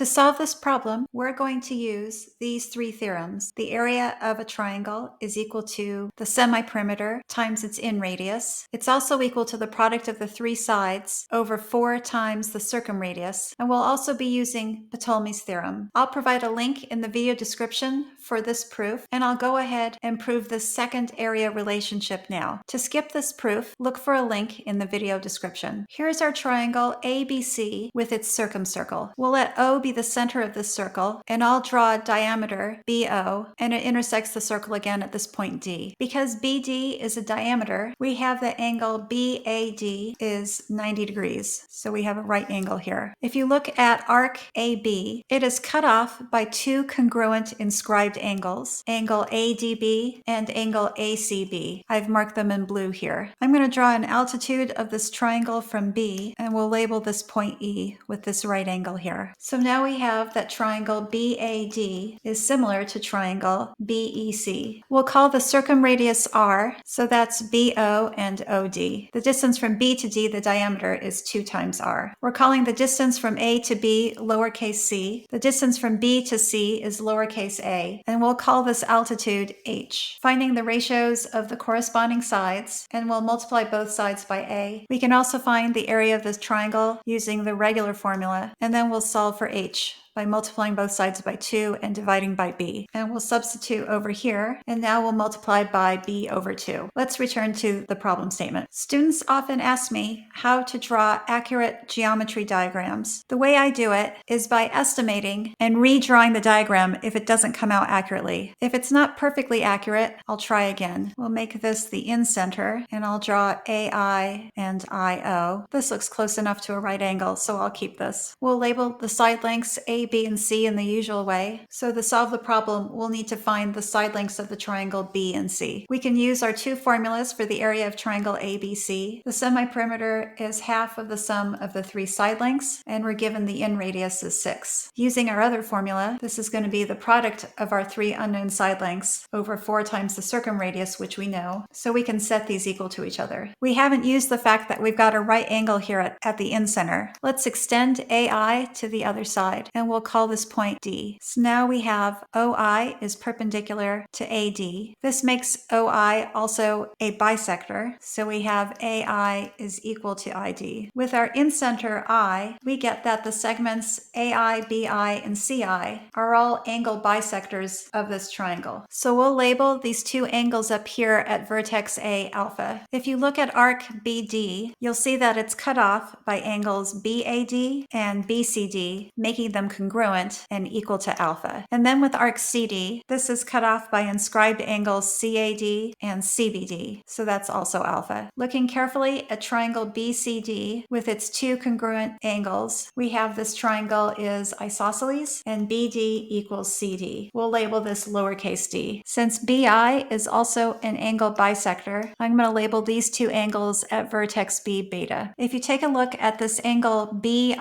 To solve this problem, we're going to use these three theorems. The area of a triangle is equal to the semi-perimeter times its in radius. It's also equal to the product of the three sides over 4 times the circumradius. And we'll also be using Ptolemy's theorem. I'll provide a link in the video description for this proof, and I'll go ahead and prove the second area relationship now. To skip this proof, look for a link in the video description. Here's our triangle ABC with its circumcircle. We'll let O be the center of this circle, and I'll draw a diameter BO, and it intersects the circle again at this point D. Because BD is a diameter, we have the angle BAD is 90 degrees. So we have a right angle here. If you look at arc AB, it is cut off by two congruent inscribed angles, angle ADB and angle ACB. I've marked them in blue here. I'm going to draw an altitude of this triangle from B, and we'll label this point E with this right angle here. So now we have that triangle BAD is similar to triangle BEC. We'll call the circumradius R, so that's BO and OD. The distance from B to D, the diameter, is 2 times R. We're calling the distance from A to B lowercase c. The distance from B to C is lowercase a, and we'll call this altitude H. Finding the ratios of the corresponding sides, and we'll multiply both sides by A. We can also find the area of this triangle using the regular formula, and then we'll solve for H by multiplying both sides by 2 and dividing by b. And we'll substitute over here, and now we'll multiply by b over 2. Let's return to the problem statement. Students often ask me how to draw accurate geometry diagrams. The way I do it is by estimating and redrawing the diagram if it doesn't come out accurately. If it's not perfectly accurate, I'll try again. We'll make this the in-center, and I'll draw AI and IO. This looks close enough to a right angle, so I'll keep this. We'll label the side lengths A, B, and C in the usual way. So to solve the problem, we'll need to find the side lengths of the triangle B and C. We can use our two formulas for the area of triangle ABC. The semi-perimeter is half of the sum of the three side lengths, and we're given the in radius is 6. Using our other formula, this is going to be the product of our three unknown side lengths over 4 times the circumradius, which we know, so we can set these equal to each other. We haven't used the fact that we've got a right angle here at the in-center. Let's extend AI to the other side, and we'll call this point D. So now we have OI is perpendicular to AD. This makes OI also a bisector, so we have AI is equal to ID. With our in-center I, we get that the segments AI, BI, and CI are all angle bisectors of this triangle. So we'll label these two angles up here at vertex A alpha. If you look at arc BD, you'll see that it's cut off by angles BAD and BCD, making them congruent and equal to alpha. And then with arc CD, this is cut off by inscribed angles CAD and CBD, so that's also alpha. Looking carefully at triangle BCD with its two congruent angles, we have this triangle is isosceles and BD equals CD. We'll label this lowercase d. Since BI is also an angle bisector, I'm going to label these two angles at vertex B beta. If you take a look at this angle BID,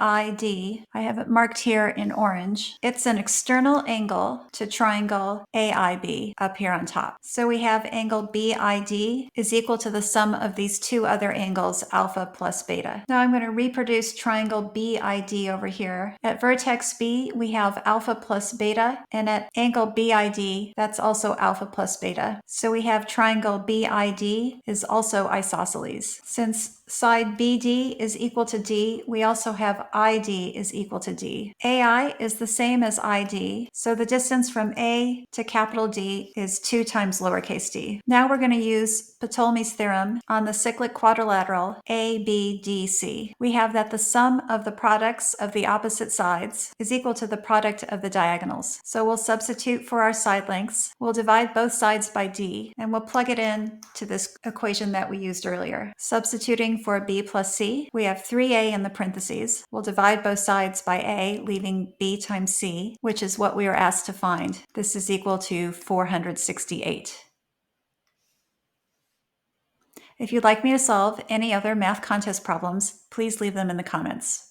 I have it marked here in orange. It's an external angle to triangle AIB up here on top. So we have angle BID is equal to the sum of these two other angles, alpha plus beta. Now I'm going to reproduce triangle BID over here. At vertex B, we have alpha plus beta, and at angle BID, that's also alpha plus beta. So we have triangle BID is also isosceles. Since side BD is equal to D, we also have ID is equal to D. AI is the same as ID, so the distance from A to capital D is 2 times lowercase d. Now we're going to use Ptolemy's theorem on the cyclic quadrilateral ABDC. We have that the sum of the products of the opposite sides is equal to the product of the diagonals. So we'll substitute for our side lengths. We'll divide both sides by D, and we'll plug it in to this equation that we used earlier. Substituting for B plus C, we have 3A in the parentheses. We'll divide both sides by A, leaving B times C, which is what we were asked to find. This is equal to 468. If you'd like me to solve any other math contest problems, please leave them in the comments.